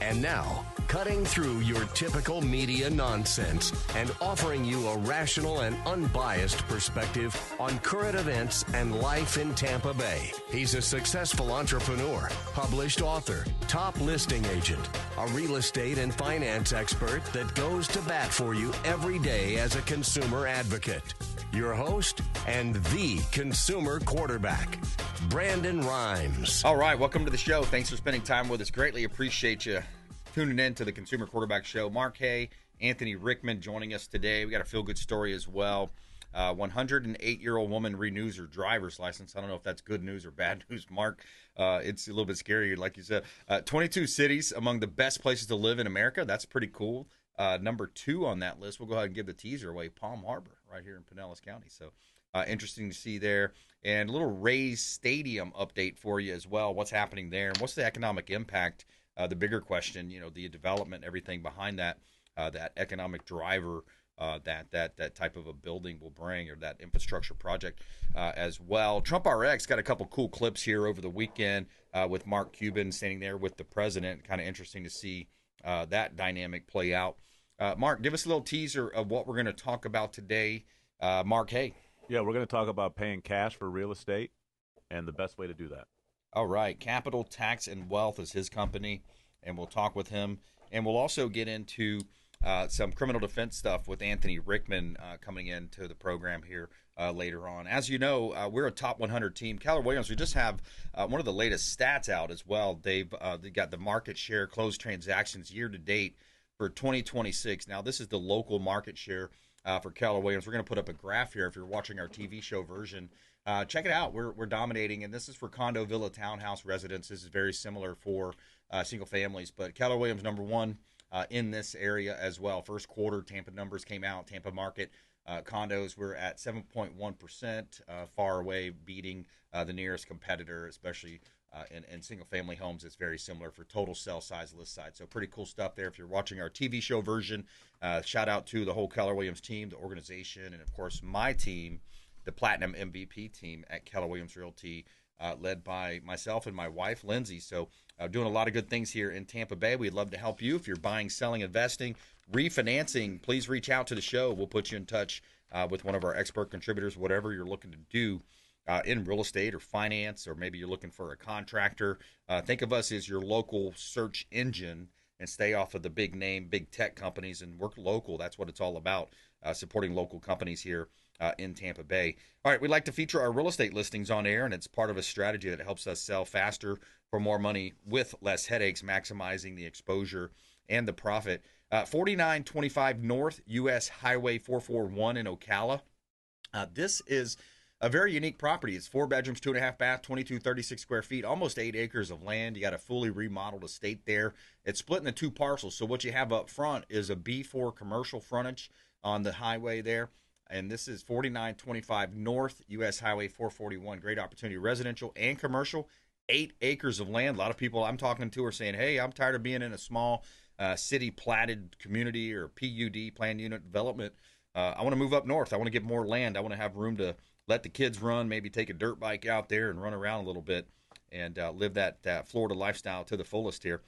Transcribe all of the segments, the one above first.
And now, cutting through your typical media nonsense and offering you a rational and unbiased perspective on current events and life in Tampa Bay. He's a successful entrepreneur, published author, top listing agent, a real estate and finance expert that goes to bat for you every day as a consumer advocate. Your host and the consumer quarterback, Brandon Rimes. All right, welcome to the show. Thanks for spending time with us. Greatly appreciate you tuning in to the Consumer Quarterback Show. Mark Haye, Anthony Rickman joining us today. We got a feel-good story as well. 108-year-old woman renews her driver's license. I don't know if that's good news or bad news, Mark. It's a little bit scary, like you said. 22 cities among the best places to live in America. That's pretty cool. Number 2 on that list, we'll go ahead and give the teaser away, Palm Harbor, right here in Pinellas County. So interesting to see there. And a little Rays Stadium update for you as well. What's happening there? And what's the economic impact? The bigger question, the development, everything behind that, that economic driver that type of a building will bring, or that infrastructure project as well. Trump RX got a couple cool clips here over the weekend with Mark Cuban standing there with the president. Kind of interesting to see that dynamic play out. Mark, give us a little teaser of what we're going to talk about today. Mark, hey. Yeah, we're going to talk about paying cash for real estate and the best way to do that. All right. Capital Tax and Wealth is his company, and we'll talk with him. And we'll also get into some criminal defense stuff with Anthony Rickman coming into the program here later on. As you know, we're a top 100 team. Keller Williams, we just have one of the latest stats out as well. They got the market share closed transactions year to date for 2026. Now, this is the local market share for Keller Williams. We're going to put up a graph here if you're watching our TV show version. Check it out. We're dominating, and this is for condo, villa, townhouse residents. This is very similar for single families, but Keller Williams number 1 in this area as well. First quarter, Tampa numbers came out. Tampa market condos were at 7.1%, far away, beating the nearest competitor, especially in single-family homes. It's very similar for total sell size, list size. So pretty cool stuff there. If you're watching our TV show version, shout out to the whole Keller Williams team, the organization, and, of course, my team, the Platinum MVP team at Keller Williams Realty, led by myself and my wife, Lindsay. So doing a lot of good things here in Tampa Bay. We'd love to help you. If you're buying, selling, investing, refinancing, please reach out to the show. We'll put you in touch with one of our expert contributors, whatever you're looking to do in real estate or finance, or maybe you're looking for a contractor. Think of us as your local search engine, and stay off of the big name, big tech companies, and work local. That's what it's all about, supporting local companies here in Tampa Bay. All right, we like to feature our real estate listings on air, and it's part of a strategy that helps us sell faster for more money with less headaches, maximizing the exposure and the profit. 4925 North US Highway 441 in Ocala. This is a very unique property. It's 4 bedrooms, 2.5 bath, 2236 square feet, almost 8 acres of land. You got a fully remodeled estate there. It's split into 2 parcels. So what you have up front is a B4 commercial frontage on the highway there. And this is 4925 North US Highway 441. Great opportunity, residential and commercial. 8 acres of land. A lot of people I'm talking to are saying, hey, I'm tired of being in a small city platted community or PUD, planned unit development. I want to move up north. I want to get more land. I want to have room to let the kids run, maybe take a dirt bike out there and run around a little bit and live that Florida lifestyle to the fullest here.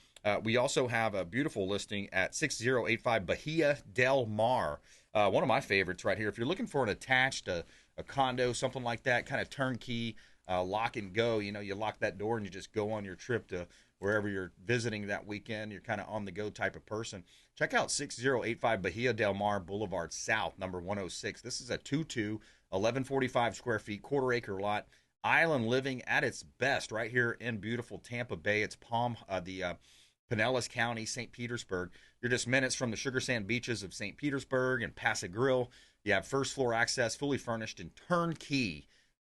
We also have a beautiful listing at 6085 Bahia Del Mar. One of my favorites right here. If you're looking for an attached, a condo, something like that, kind of turnkey, lock and go, you lock that door and you just go on your trip to wherever you're visiting that weekend. You're kind of on the go type of person. Check out 6085 Bahia Del Mar Boulevard South, number 106. This is a 2-2, 1145 square feet, quarter acre lot. Island living at its best right here in beautiful Tampa Bay. It's Pinellas County, St. Petersburg. You're just minutes from the sugar sand beaches of St. Petersburg and Paso Grill. You have first floor access, fully furnished and turnkey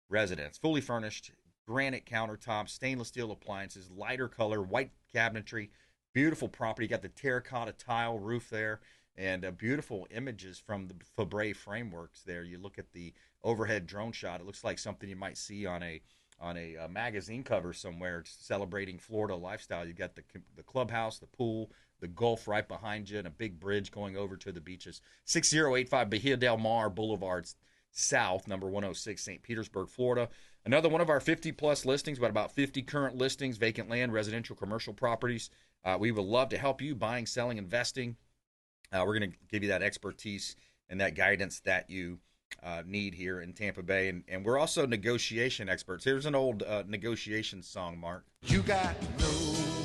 residence. Fully furnished, granite countertops, stainless steel appliances, lighter color, white cabinetry. Beautiful property. You got the terracotta tile roof there, and beautiful images from the Fabre frameworks there. You look at the overhead drone shot. It looks like something you might see on a magazine cover somewhere celebrating Florida lifestyle. You got the clubhouse, the pool, the Gulf right behind you, and a big bridge going over to the beaches. 6085 Bahia Del Mar Boulevard South, number 106, St. Petersburg, Florida. Another one of our 50-plus listings, about 50 current listings, vacant land, residential, commercial properties. We would love to help you buying, selling, investing. We're going to give you that expertise and that guidance that you need here in Tampa Bay. And we're also negotiation experts. Here's an old negotiation song, Mark. You got to know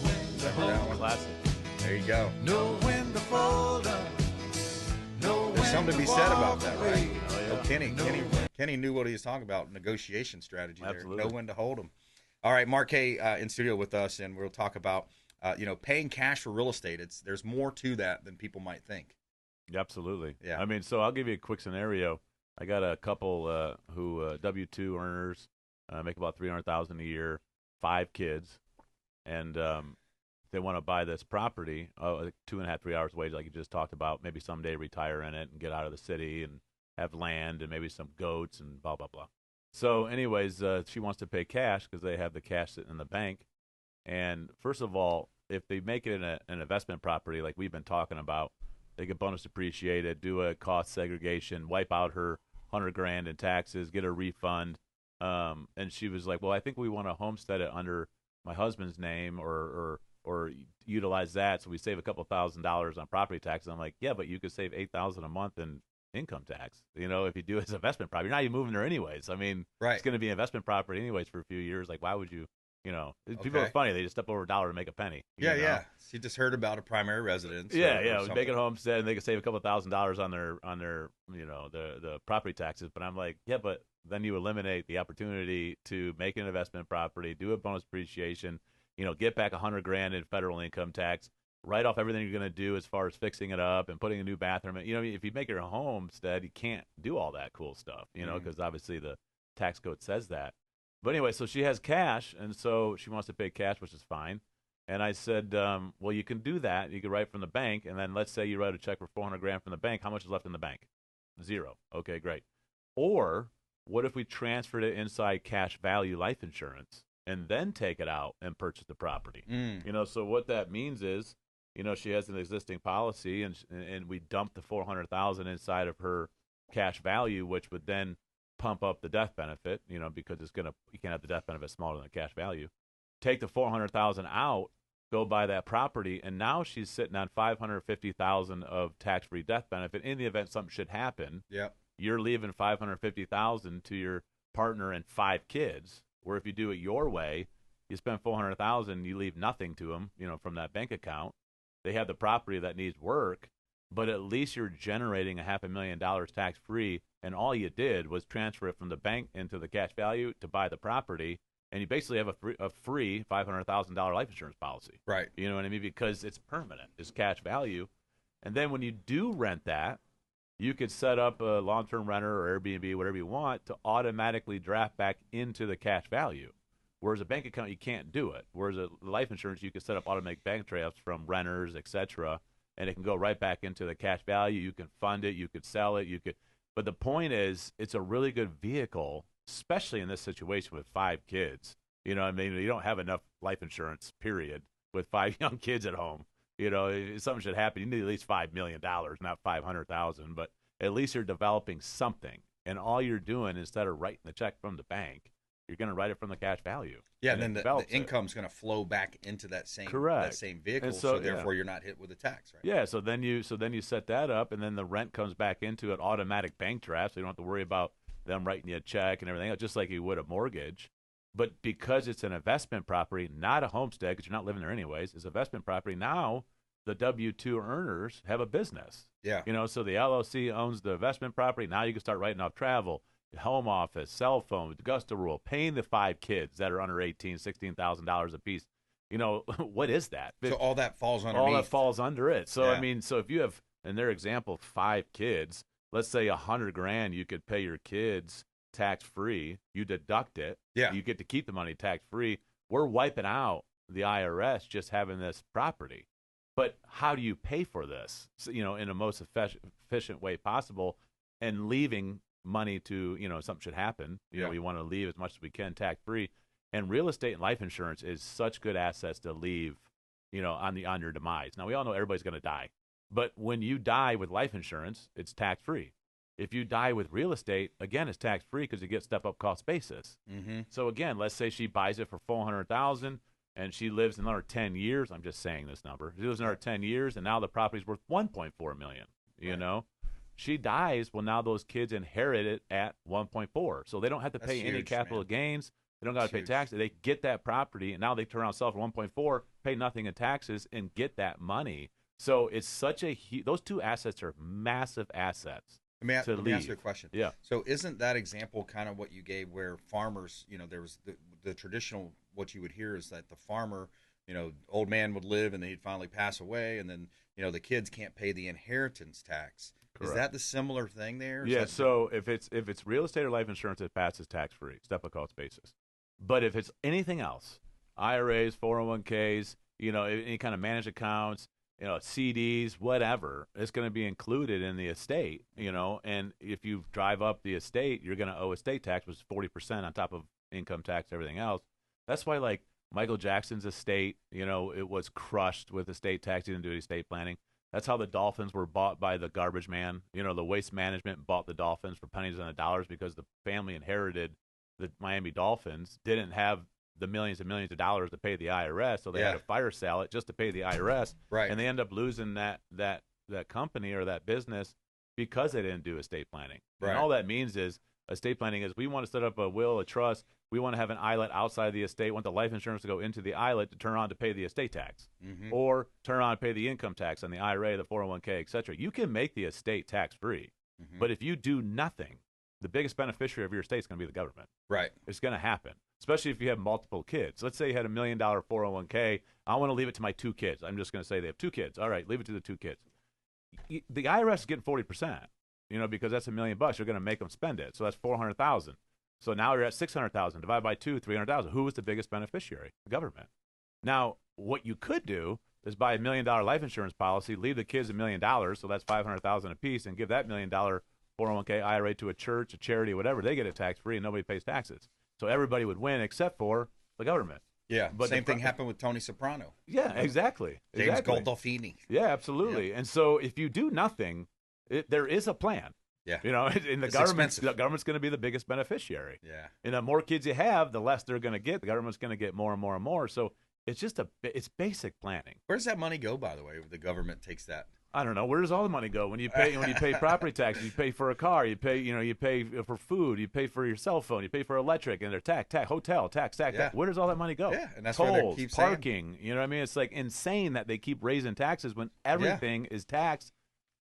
when to hold. Classic. There you go. Know when to fold up. Know There's when something to be to said walk about that, right? away. Oh, yeah. Kenny knew what he was talking about, negotiation strategy there. Absolutely. Know when to hold them. All right, Mark Haye in studio with us, and we'll talk about, paying cash for real estate. There's more to that than people might think. Absolutely. Yeah. I mean, so I'll give you a quick scenario. I got a couple who W-2 earners, make about $300,000 a year, 5 kids, and they want to buy this property, 2.5, 3 hours away, like you just talked about. Maybe someday retire in it and get out of the city and have land and maybe some goats and blah blah blah. So, anyways, she wants to pay cash because they have the cash sitting in the bank. And first of all, if they make it an investment property like we've been talking about, they get bonus depreciated, do a cost segregation, wipe out her $100,000 in taxes, get a refund. And she was like, "Well, I think we want to homestead it under my husband's name, or utilize that, so we save a couple $1,000s on property taxes." I'm like, "Yeah, but you could save $8,000 a month in income tax. If you do it as investment property, you're not even moving there anyways. I mean, Right. It's going to be investment property anyways for a few years. Like, why would you?" People Okay. are funny. They just step over a dollar to make a penny. Yeah. She just heard about a primary residence. Yeah. or Make it something. homestead, and they could save a couple $1,000s on their the property taxes. But I'm like, yeah, but then you eliminate the opportunity to make an investment property, do a bonus depreciation, get back $100,000 in federal income tax, write off everything you're going to do as far as fixing it up and putting a new bathroom in. If you make your homestead, you can't do all that cool stuff, because obviously the tax code says that. But anyway, so she has cash, and so she wants to pay cash, which is fine. And I said, well, you can do that. You can write from the bank, and then let's say you write a check for $400,000 from the bank. How much is left in the bank? 0. Okay, great. Or what if we transferred it inside cash value life insurance and then take it out and purchase the property? So what that means is, she has an existing policy, and we dump the $400,000 inside of her cash value, which would then pump up the death benefit, because you can't have the death benefit smaller than the cash value. Take the $400,000 out, go buy that property, and now she's sitting on $550,000 of tax-free death benefit. In the event something should happen, Yep. you're leaving $550,000 to your partner and 5 kids. Where if you do it your way, you spend $400,000, you leave nothing to them, from that bank account. They have the property that needs work, but at least you're generating $500,000 tax-free, and all you did was transfer it from the bank into the cash value to buy the property, and you basically have a free $500,000 life insurance policy. Right. You know what I mean? Because it's permanent. It's cash value. And then when you do rent that, you could set up a long-term renter or Airbnb, whatever you want, to automatically draft back into the cash value. Whereas a bank account, you can't do it. Whereas a life insurance, you can set up automatic bank drafts from renters, etc., and it can go right back into the cash value. You can fund it. You could sell it. But the point is, it's a really good vehicle, especially in this situation with 5 kids. You don't have enough life insurance, period, with 5 young kids at home. If something should happen, you need at least $5 million, not $500,000. But at least you're developing something. And all you're doing, instead of writing the check from the bank, you're going to write it from the cash value. Yeah, and then the income's going to flow back into that same vehicle, and so therefore you're not hit with a tax, right? Yeah, so then you set that up, and then the rent comes back into an automatic bank draft, so you don't have to worry about them writing you a check and everything else, just like you would a mortgage. But because it's an investment property, not a homestead, because you're not living there anyways, it's investment property, now the W-2 earners have a business. Yeah. So the LLC owns the investment property. Now you can start writing off travel, home office, cell phone, Augusta rule, paying the 5 kids that are under 18, $16,000 a piece. What is that? So all that falls underneath. All that falls under it. So, Yeah. so if you have, in their example, 5 kids, let's say $100,000, you could pay your kids tax-free. You deduct it. Yeah. You get to keep the money tax-free. We're wiping out the IRS just having this property. But how do you pay for this, in the most efficient way possible, and leaving money to, something should happen. We want to leave as much as we can tax-free. And real estate and life insurance is such good assets to leave, on your demise. Now, we all know everybody's going to die. But when you die with life insurance, it's tax-free. If you die with real estate, again, it's tax free because you get step up cost basis. Mm-hmm. So again, let's say she buys it for $400,000 and she lives another 10 years. I'm just saying this number. She lives another 10 years, and now the property's worth $1.4 million. You know, she dies. Well, now those kids inherit it at 1.4, so they don't have to pay any capital gains. They don't got to pay taxes. They get that property, and now they turn around, sell for 1.4, pay nothing in taxes, and get that money. So it's such a those two assets are massive assets. Let me ask you a question. Yeah. So isn't that example kind of what you gave, where farmers, you know, there was the traditional, what you would hear is that the farmer, you know, old man would live and then he'd finally pass away, and then, you know, the kids can't pay the inheritance tax. Correct. Is that the similar thing there? Yeah. So if it's real estate or life insurance, it passes tax free, step up cost basis. But if it's anything else, IRAs, 401ks, you know, any kind of managed accounts, you know, CDs, whatever, it's going to be included in the estate, you know, and if you drive up the estate, you're going to owe estate tax, which is 40% on top of income tax, everything else. That's why, like, Michael Jackson's estate, you know, it was crushed with estate tax. He didn't do any estate planning. That's how the Dolphins were bought by the garbage man. You know, the Waste Management bought the Dolphins for pennies on the dollars because the family inherited the Miami Dolphins, didn't have the millions and millions of dollars to pay the IRS, so they had to fire sale it just to pay the IRS, right? And they end up losing that company or that business because they didn't do estate planning. Right. And all that means is estate planning is we want to set up a will, a trust. We want to have an islet outside the estate. We want the life insurance to go into the islet to turn on to pay the estate tax, or turn on to pay the income tax on the IRA, the 401k, etc. You can make the estate tax free, but if you do nothing, the biggest beneficiary of your estate is going to be the government. Right. It's going to happen, especially if you have multiple kids. Let's say you had $1 million 401k. I want to leave it to my 2 kids. I'm just going to say they have 2 kids. All right, leave it to the 2 kids. The IRS is getting 40%, you know, because that's $1 million. You're going to make them spend it. So that's $400,000. So now you're at $600,000. Divide by 2, $300,000. Who was the biggest beneficiary? The government. Now, what you could do is buy $1 million life insurance policy, leave the kids $1 million, so that's $500,000 a piece, and give that $1 million 401k IRA to a church, a charity, whatever. They get it tax free, and nobody pays taxes. So everybody would win except for the government. Yeah, but same thing happened with Tony Soprano. Yeah, exactly. James Gandolfini. Yeah, absolutely. Yeah. And so if you do nothing, there is a plan. Yeah, you know, and the government's going to be the biggest beneficiary. Yeah, and the more kids you have, the less they're going to get. The government's going to get more and more and more. So it's just it's basic planning. Where does that money go, by the way, if the government takes that? I don't know. Where does all the money go? When you pay property taxes, you pay for a car, you pay for food, you pay for your cell phone, you pay for electric, and their tax, hotel, tax. Where does all that money go? Yeah, and that's tolls, where they keep parking. Saying. You know what I mean? It's like insane that they keep raising taxes when everything is taxed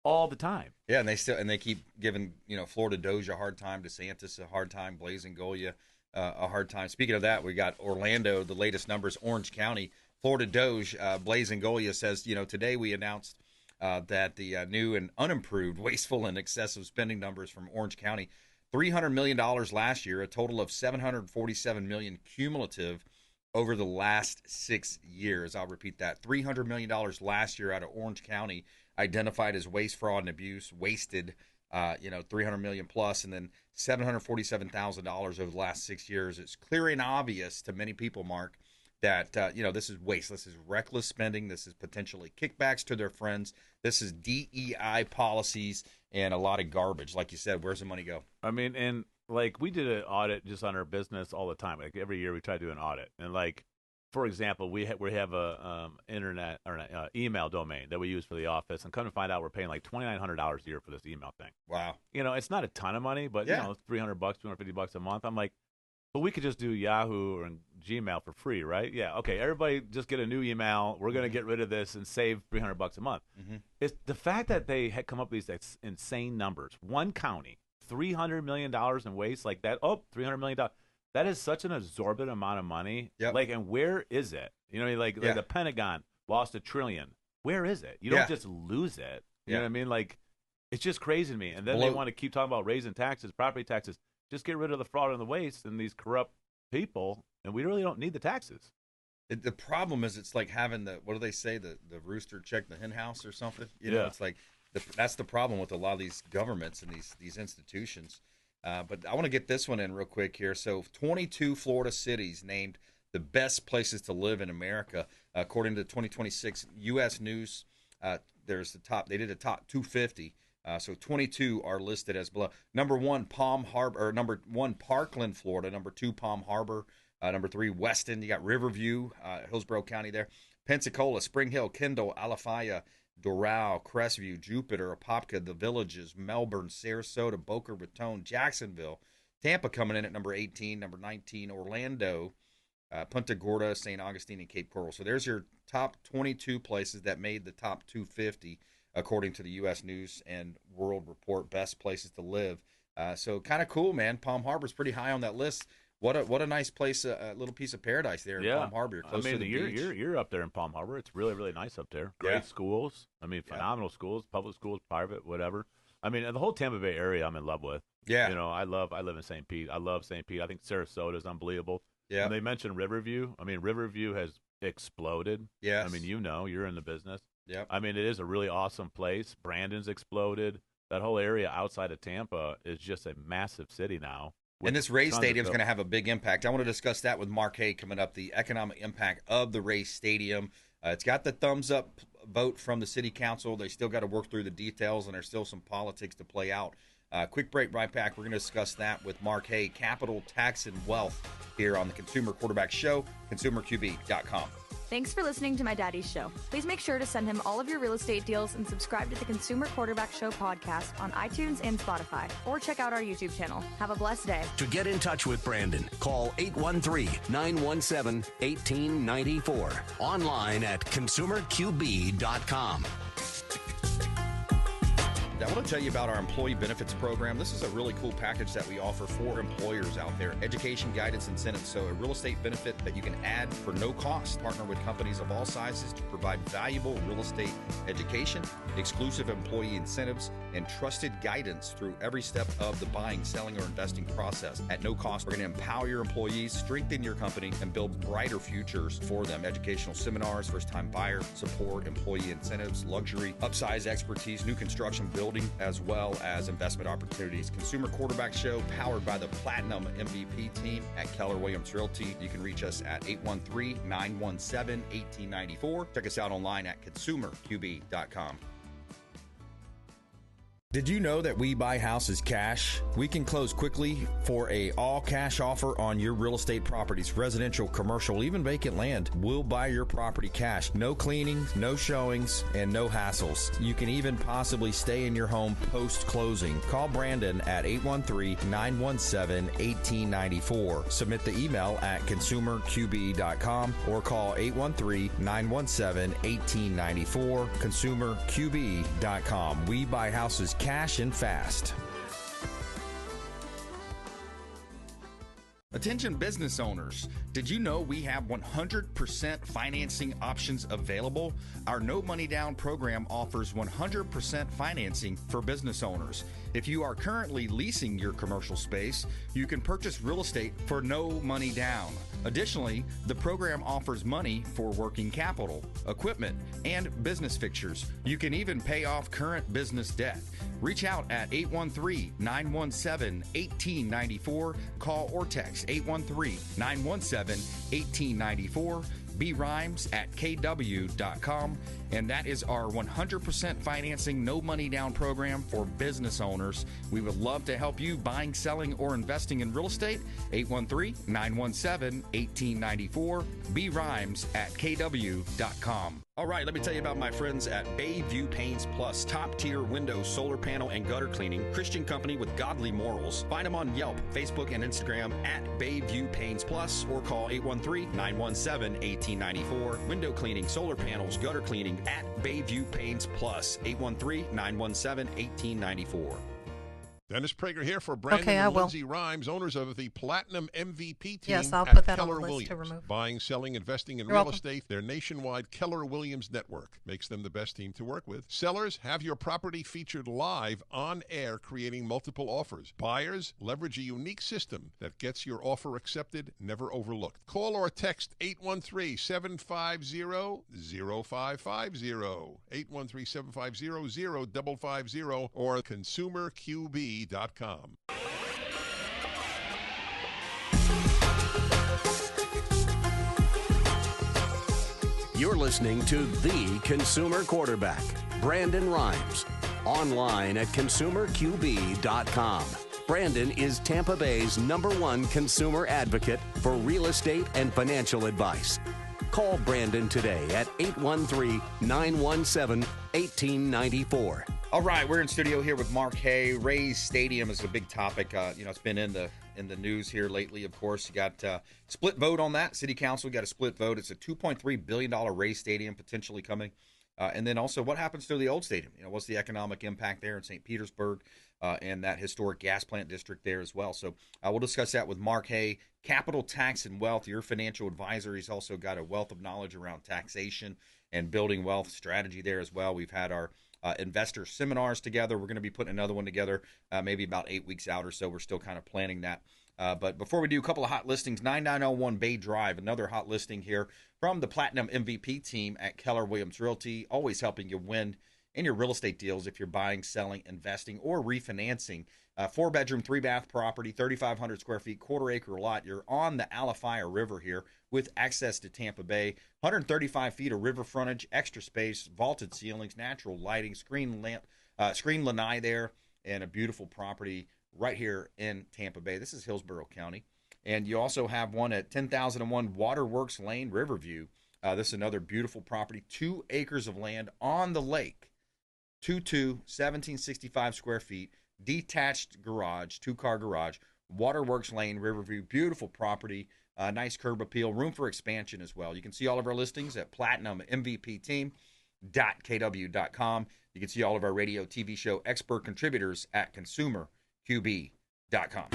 all the time. Yeah, and they keep giving, you know, Florida Doge a hard time, DeSantis a hard time, Blazing Golia a hard time. Speaking of that, we got Orlando. The latest numbers, Orange County, Florida Doge, Blazing Golia says, you know, today we announced that the new and unimproved, wasteful, and excessive spending numbers from Orange County, $300 million last year, a total of $747 million cumulative over the last 6 years. I'll repeat that. $300 million last year out of Orange County identified as waste, fraud, and abuse, wasted, $300 million plus, and then $747,000 over the last 6 years. It's clear and obvious to many people, Mark, that, this is waste. This is reckless spending. This is potentially kickbacks to their friends. This is DEI policies and a lot of garbage. Like you said, where's the money go? I mean, and like we did an audit just on our business all the time. Like every year we try to do an audit. And like, for example, we have a internet or an email domain that we use for the office, and come to find out we're paying like $2,900 a year for this email thing. Wow. You know, it's not a ton of money, but $300, $250 a month. I'm like, but we could just do Yahoo or Gmail for free, right? Yeah, okay. Everybody just get a new email. We're going to get rid of this and save $300 a month. It's the fact that they had come up with these insane numbers. One county, $300 million in waste like that. Oh, $300 million. That is such an absorbent amount of money. Yep. Like, and where is it? You know, like the Pentagon lost $1 trillion. Where is it? You don't just lose it. You know what I mean? Like, it's just crazy to me. And then they want to keep talking about raising taxes, property taxes. Just get rid of the fraud and the waste and these corrupt people, and we really don't need the taxes. The problem is, it's like having what do they say, the rooster check the hen house or something? You know, it's like that's the problem with a lot of these governments and these institutions. But I want to get this one in real quick here. So 22 Florida cities named the best places to live in America, according to 2026 US News. There's they did a top 250. So 22 are listed as below. Number 1, Palm Harbor, or number 1, Parkland, Florida. Number 2, Palm Harbor. Number 3, Weston. You got Riverview, Hillsborough County there. Pensacola, Spring Hill, Kendall, Alafaya, Doral, Crestview, Jupiter, Apopka, The Villages, Melbourne, Sarasota, Boca Raton, Jacksonville. Tampa coming in at number 18. Number 19, Orlando, Punta Gorda, St. Augustine, and Cape Coral. So there's your top 22 places that made the top 250, according to the U.S. News and World Report, best places to live. So kind of cool, man. Palm Harbor's pretty high on that list. What a nice place, a little piece of paradise there in Palm Harbor. You're close to the beach. You're up there in Palm Harbor. It's really, really nice up there. Great schools. I mean, phenomenal schools, public schools, private, whatever. I mean, the whole Tampa Bay area I'm in love with. Yeah. You know, I live in St. Pete. I love St. Pete. I think Sarasota is unbelievable. Yeah. When they mentioned Riverview, I mean, Riverview has exploded. Yes. I mean, you're in the business. Yeah. I mean, it is a really awesome place. Brandon's exploded. That whole area outside of Tampa is just a massive city now. And this Rays Stadium is going to have a big impact. I want to discuss that with Mark Haye coming up, the economic impact of the Rays Stadium. It's got the thumbs-up vote from the city council. They still got to work through the details, and there's still some politics to play out. Quick break, right back. We're going to discuss that with Mark Haye, capital, tax, and wealth here on the Consumer Quarterback Show, consumerqb.com. Thanks for listening to my daddy's show. Please make sure to send him all of your real estate deals and subscribe to the Consumer Quarterback Show podcast on iTunes and Spotify, or check out our YouTube channel. Have a blessed day. To get in touch with Brandon, call 813-917-1894. Online at consumerqb.com. I want to tell you about our employee benefits program. This is a really cool package that we offer for employers out there. Education, guidance, incentives. So a real estate benefit that you can add for no cost. Partner with companies of all sizes to provide valuable real estate education, exclusive employee incentives, and trusted guidance through every step of the buying, selling, or investing process. At no cost, we're going to empower your employees, strengthen your company, and build brighter futures for them. Educational seminars, first-time buyer support, employee incentives, luxury, upsize expertise, new construction, building, as well as investment opportunities. Consumer Quarterback Show, powered by the Platinum MVP team at Keller Williams Realty. You can reach us at 813-917-1894. Check us out online at consumerqb.com. Did you know that we buy houses cash? We can close quickly for a all-cash offer on your real estate properties, residential, commercial, even vacant land. We'll buy your property cash. No cleaning, no showings, and no hassles. You can even possibly stay in your home post-closing. Call Brandon at 813-917-1894. Submit the email at consumerqb.com or call 813-917-1894. consumerqb.com. We buy houses cash and fast. Attention business owners, did you know we have 100% financing options available? Our no money down program offers 100% financing for business owners. If you are currently leasing your commercial space, you can purchase real estate for no money down. Additionally, the program offers money for working capital, equipment, and business fixtures. You can even pay off current business debt. Reach out at 813-917-1894. Call or text 813-917-1894. Rimes at kw.com. And that is our 100% financing, no money down program for business owners. We would love to help you buying, selling, or investing in real estate. 813-917-1894. Rimes at kw.com. All right, let me tell you about my friends at Bayview Paints Plus, top-tier window, solar panel, and gutter cleaning, Christian company with godly morals. Find them on Yelp, Facebook, and Instagram at Bayview Paints Plus, or call 813-917-1894. Window cleaning, solar panels, gutter cleaning at Bayview Paints Plus, 813-917-1894. Dennis Prager here for Brandon and Lindsay Rimes, owners of the Platinum MVP team. Yes, I'll at put that Keller on the list Williams. to remove. Buying, selling, investing in real estate. Their nationwide Keller Williams network makes them the best team to work with. Sellers, have your property featured live on air, creating multiple offers. Buyers, leverage a unique system that gets your offer accepted, never overlooked. Call or text 813-750-0550, 813-750-0550, or consumerqb.com. You're listening to the Consumer Quarterback, Brandon Rimes. Online at consumerqb.com. Brandon is Tampa Bay's #1 consumer advocate for real estate and financial advice. Call Brandon today at 813-917-1894. All right, we're in studio here with Mark Haye. Rays Stadium is a big topic. It's been in the news here lately. Of course, you got split vote on that. City Council got a split vote. It's a $2.3 billion Rays Stadium potentially coming. And then also, what happens to the old stadium? What's the economic impact there in St. Petersburg and that historic gas plant district there as well? So we'll discuss that with Mark Haye, Capital Tax and Wealth, your financial advisor. He's also got a wealth of knowledge around taxation and building wealth strategy there as well. We've had our investor seminars together. We're going to be putting another one together maybe about 8 weeks out or so. We're still kind of planning that. But before we do, a couple of hot listings. 9901 Bay Drive, another hot listing here from the Platinum MVP team at Keller Williams Realty, always helping you win in your real estate deals if you're buying, selling, investing, or refinancing. 4-bedroom, 3-bath property, 3,500 square feet, quarter-acre lot. You're on the Alafaya River here with access to Tampa Bay. 135 feet of river frontage, extra space, vaulted ceilings, natural lighting, screen lanai there, and a beautiful property right here in Tampa Bay. This is Hillsborough County. And you also have one at 10,001 Waterworks Lane, Riverview. This is another beautiful property, 2 acres of land on the lake, 1765 square feet, detached garage, 2-car garage, Waterworks Lane, Riverview, beautiful property, nice curb appeal, room for expansion as well. You can see all of our listings at platinummvpteam.kw.com. You can see all of our radio, TV show expert contributors at consumerqb.com.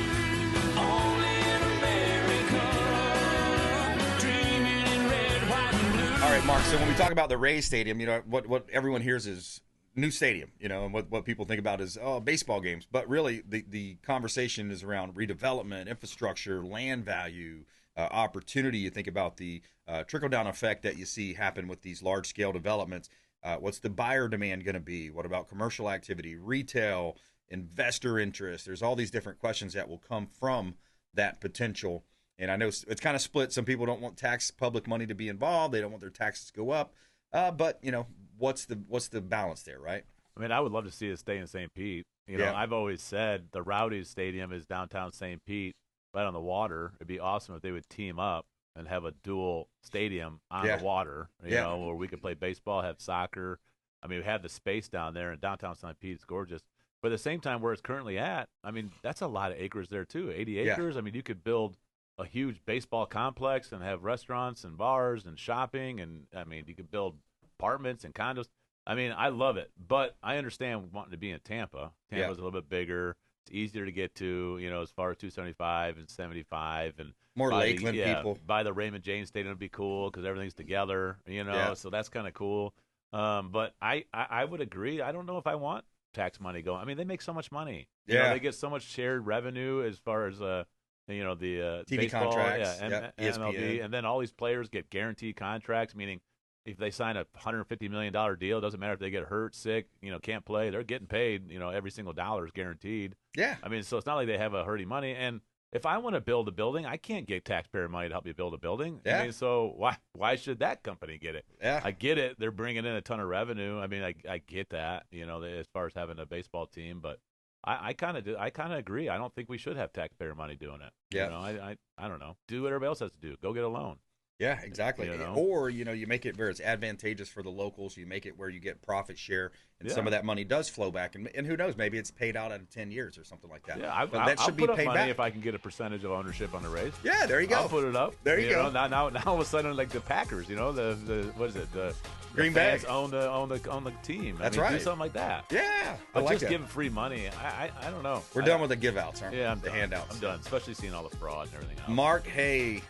All right, Mark, so when we talk about the Rays Stadium, what everyone hears is new stadium, and what people think about is, baseball games. But really, the conversation is around redevelopment, infrastructure, land value, opportunity. You think about the trickle-down effect that you see happen with these large-scale developments. What's the buyer demand going to be? What about commercial activity, retail, investor interest? There's all these different questions that will come from that potential. And I know it's kind of split. Some people don't want public money to be involved. They don't want their taxes to go up. But what's the balance there, right? I mean, I would love to see it stay in St. Pete. I've always said the Rowdies Stadium is downtown St. Pete, right on the water. It'd be awesome if they would team up and have a dual stadium on the water, where we could play baseball, have soccer. I mean, we have the space down there, and downtown St. Pete is gorgeous. But at the same time, where it's currently at, I mean, that's a lot of acres there, too, 80 acres. I mean, you could build a huge baseball complex and have restaurants and bars and shopping. And, I mean, you could build apartments and condos. I mean, I love it. But I understand wanting to be in Tampa. Tampa's a little bit bigger. It's easier to get to, as far as 275 and 75. And more Lakeland people. By the Raymond James Stadium would be cool because everything's together, so that's kind of cool. But I would agree. I don't know if I want tax money going. I mean, they make so much money. They get so much shared revenue as far as the TV baseball, contracts, and MLB, and then all these players get guaranteed contracts, meaning if they sign a $150 million deal, it doesn't matter if they get hurt, sick, can't play, they're getting paid, every single dollar is guaranteed. Yeah. I mean, so it's not like they have a hurting money. And if I want to build a building, I can't get taxpayer money to help me build a building. Yeah. I mean, so why should that company get it? Yeah. I get it. They're bringing in a ton of revenue. I mean, I get that, as far as having a baseball team, but I kind of agree. I don't think we should have taxpayer money doing it. Yeah. I don't know. Do what everybody else has to do. Go get a loan. Yeah, exactly. Or, you make it where it's advantageous for the locals. You make it where you get profit share, and some of that money does flow back. And who knows, maybe it's paid out in 10 years or something like that. Yeah, I'll put up money if I can get a percentage of ownership on the Rays. Yeah, there you go. I'll put it up. There you go. Now all of a sudden, like the Packers, the what is it? The Green Bay own the team. That's right. right. Do something like that. Yeah, but just give free money. I don't know. We're done with the give outs, aren't we? Yeah, the handouts. I'm done, especially seeing all the fraud and everything else. Mark Haye,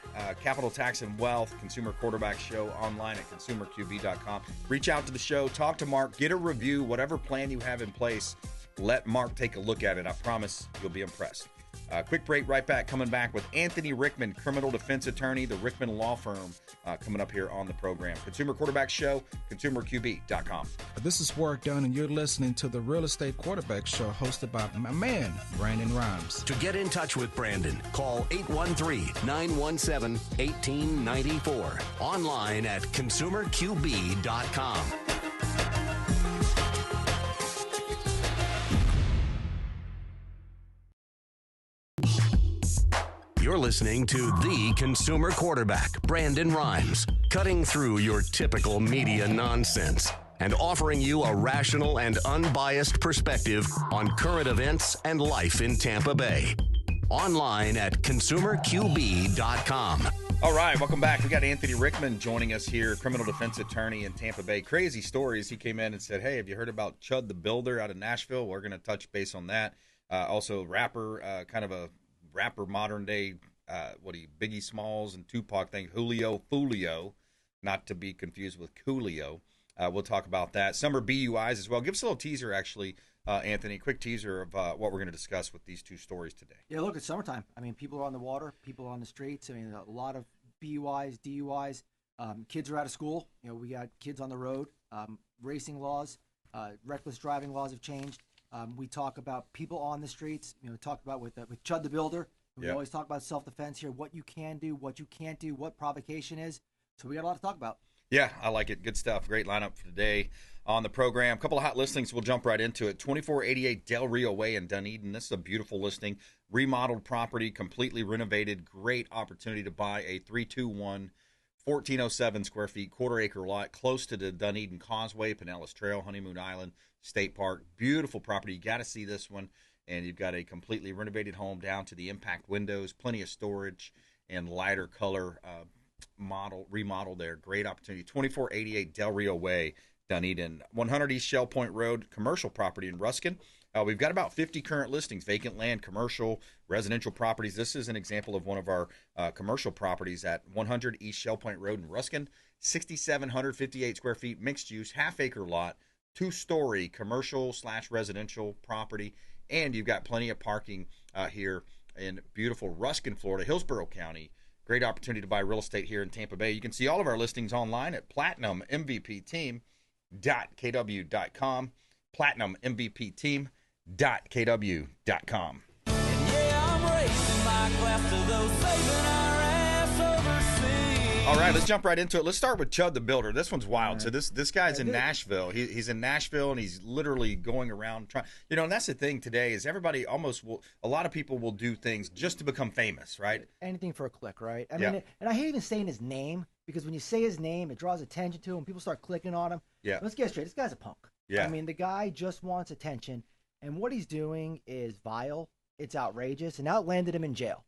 Capital Tax and Wealth, Consumer Quarterback Show, online at consumerqb.com. Reach out to the show, talk to Mark, get a review, whatever plan you have in place. Let Mark take a look at it. I promise you'll be impressed. Quick break, right back. Coming back with Anthony Rickman, criminal defense attorney, the Rickman Law Firm, coming up here on the program. Consumer Quarterback Show, consumerqb.com. This is Warwick Dunn, and you're listening to the Real Estate Quarterback Show, hosted by my man, Brandon Rimes. To get in touch with Brandon, call 813-917-1894. Online at consumerqb.com. You're listening to the consumer quarterback, Brandon Rimes, cutting through your typical media nonsense and offering you a rational and unbiased perspective on current events and life in Tampa Bay. Online at consumerqb.com. All right, welcome back. We got Anthony Rickman joining us here, criminal defense attorney in Tampa Bay. Crazy stories. He came in and said, hey, have you heard about Chud the Builder out of Nashville? We're going to touch base on that. Also, rapper, kind of a rapper modern day, Biggie Smalls and Tupac thing, Julio Foolio, not to be confused with Coolio. We'll talk about that. Summer BUIs as well. Give us a little teaser, actually, Anthony, quick teaser of what we're going to discuss with these two stories today. Yeah, look, it's summertime. I mean, people are on the water, people are on the streets. I mean, a lot of BUIs, DUIs. Kids are out of school. You know, we got kids on the road. Racing laws, reckless driving laws have changed. We talk about people on the streets. You know, talk about with Chud the Builder. We always talk about self-defense here, what you can do, what you can't do, what provocation is. So we got a lot to talk about. Yeah, I like it. Good stuff. Great lineup for today on the program. A couple of hot listings. We'll jump right into it. 2488 Del Rio Way in Dunedin. This is a beautiful listing. Remodeled property, completely renovated. Great opportunity to buy a 321, 1,407 square feet, quarter-acre lot close to the Dunedin Causeway, Pinellas Trail, Honeymoon Island State Park. Beautiful property. You got to see this one. And you've got a completely renovated home down to the impact windows, plenty of storage, and lighter color remodel there. Great opportunity. 2488 Del Rio Way, Dunedin. 100 East Shell Point Road, commercial property in Ruskin. We've got about 50 current listings, vacant land, commercial, residential properties. This is an example of one of our commercial properties at 100 East Shell Point Road in Ruskin. 6,758 square feet, mixed use, half-acre lot, two-story commercial/residential property. And you've got plenty of parking here in beautiful Ruskin, Florida, Hillsborough County. Great opportunity to buy real estate here in Tampa Bay. You can see all of our listings online at platinummvpteam.kw.com. platinummvpteam.kw.com. All right, let's jump right into it. Let's start with Chud the Builder. This one's wild. So this guy's in Nashville. He's in Nashville, and he's literally going around trying. You know, and that's the thing today is everybody a lot of people will do things just to become famous, right? Anything for a click, right? I mean, and I hate even saying his name because when you say his name, it draws attention to him. People start clicking on him. Yeah. Let's get straight. This guy's a punk. Yeah. I mean, the guy just wants attention, and what he's doing is vile. It's outrageous, and now it landed him in jail.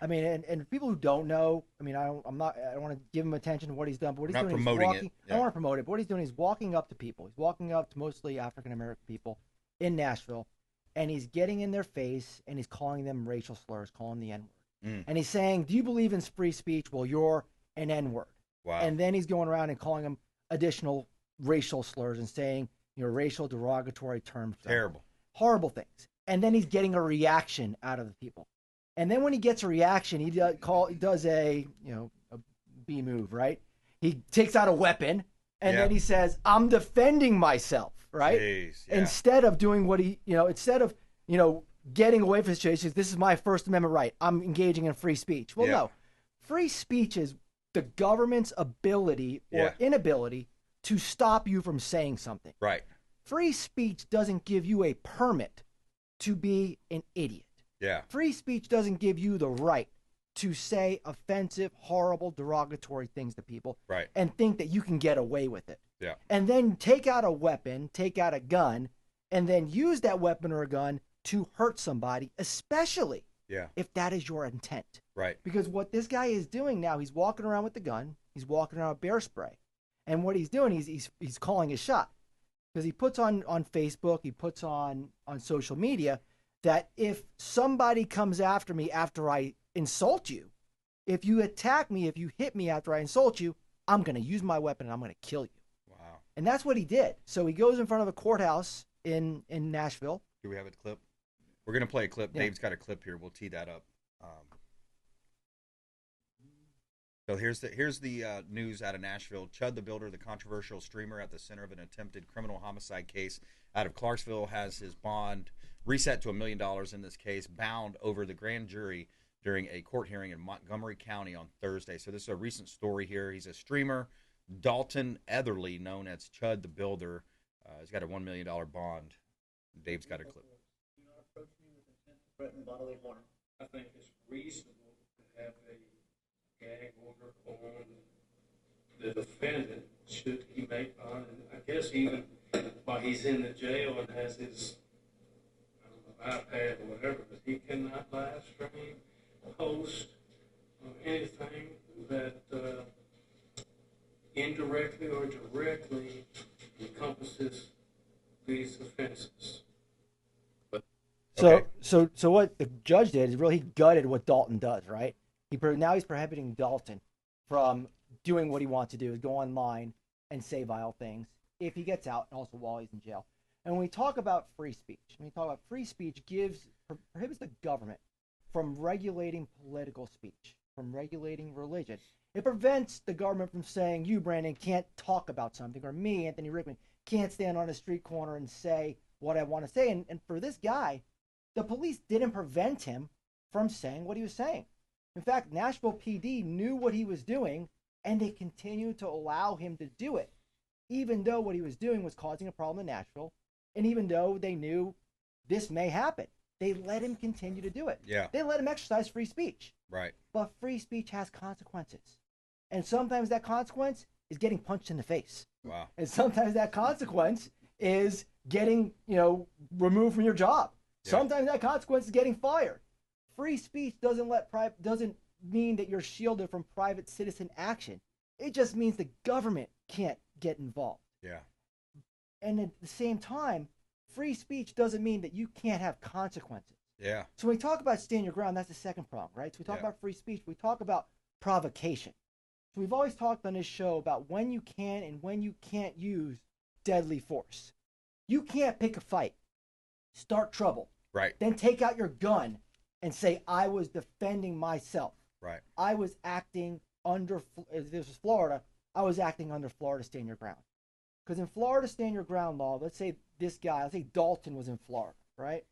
I mean, and people who don't know, I mean, I don't want to give him attention to what he's done, but what he's doing is walking. I don't want to promote it, but what he's doing is walking up to people. He's walking up to mostly African-American people in Nashville, and he's getting in their face, and he's calling them racial slurs, calling them the N-word. And he's saying, do you believe in free speech? Well, you're an N-word. Wow. And then he's going around and calling them additional racial slurs and saying, you know, racial derogatory terms. Terrible. Horrible things. And then he's getting a reaction out of the people. And then when he gets a reaction, he does a B move, right? He takes out a weapon, and then he says, "I'm defending myself," right? Jeez, yeah. Instead of doing what instead of getting away from the situation, this is my First Amendment right. I'm engaging in free speech. Well, no, free speech is the government's ability or inability to stop you from saying something. Right. Free speech doesn't give you a permit to be an idiot. Yeah. Free speech doesn't give you the right to say offensive, horrible, derogatory things to people and think that you can get away with it. Yeah. And then take out a weapon, take out a gun, and then use that weapon or a gun to hurt somebody, especially if that is your intent. Right. Because what this guy is doing now, he's walking around with the gun, he's walking around with bear spray. And what he's doing, he's calling his shot. Because he puts on Facebook, he puts on social media that if somebody comes after me after I insult you, if you attack me, if you hit me after I insult you, I'm going to use my weapon and I'm going to kill you. Wow. And that's what he did. So he goes in front of a courthouse in Nashville. Do we have a clip? We're going to play a clip. Yeah. Dave's got a clip here. We'll tee that up. So here's the news out of Nashville. Chud the Builder, the controversial streamer at the center of an attempted criminal homicide case out of Clarksville, has his bond reset to $1 million in this case, bound over the grand jury during a court hearing in Montgomery County on Thursday. So this is a recent story here. He's a streamer, Dalton Etherly, known as Chud the Builder. He's got a $1 million bond. Dave's got a clip. Do not approach me with intent to threaten bodily harm. I think it's reasonable to have a gag order on the defendant should he make bond. And I guess even while he's in the jail and has his iPad or whatever, but he cannot live stream, post, or anything that indirectly or directly encompasses these offenses. So what the judge did is really he gutted what Dalton does, right? Now he's prohibiting Dalton from doing what he wants to do, is go online and say vile things if he gets out, and also while he's in jail. And when we talk about free speech, prohibits the government from regulating political speech, from regulating religion. It prevents the government from saying, you, Brandon, can't talk about something, or me, Anthony Rickman, can't stand on a street corner and say what I want to say. And for this guy, the police didn't prevent him from saying what he was saying. In fact, Nashville PD knew what he was doing, and they continued to allow him to do it, even though what he was doing was causing a problem in Nashville, and even though they knew this may happen. They let him continue to do it. Yeah. They let him exercise free speech. Right. But free speech has consequences. And sometimes that consequence is getting punched in the face. Wow. And sometimes that consequence is getting, removed from your job. Yeah. Sometimes that consequence is getting fired. Free speech doesn't mean that you're shielded from private citizen action. It just means the government can't get involved. Yeah. And at the same time, free speech doesn't mean that you can't have consequences. Yeah. So when we talk about stand your ground, that's the second prong, right? So we talk about free speech, we talk about provocation. So we've always talked on this show about when you can and when you can't use deadly force. You can't pick a fight, start trouble, right? Then take out your gun and say, I was defending myself. Right. I was acting under, if this was Florida, I was acting under Florida stand your ground. Because in Florida stand your ground law, let's say let's say Dalton was in Florida, right?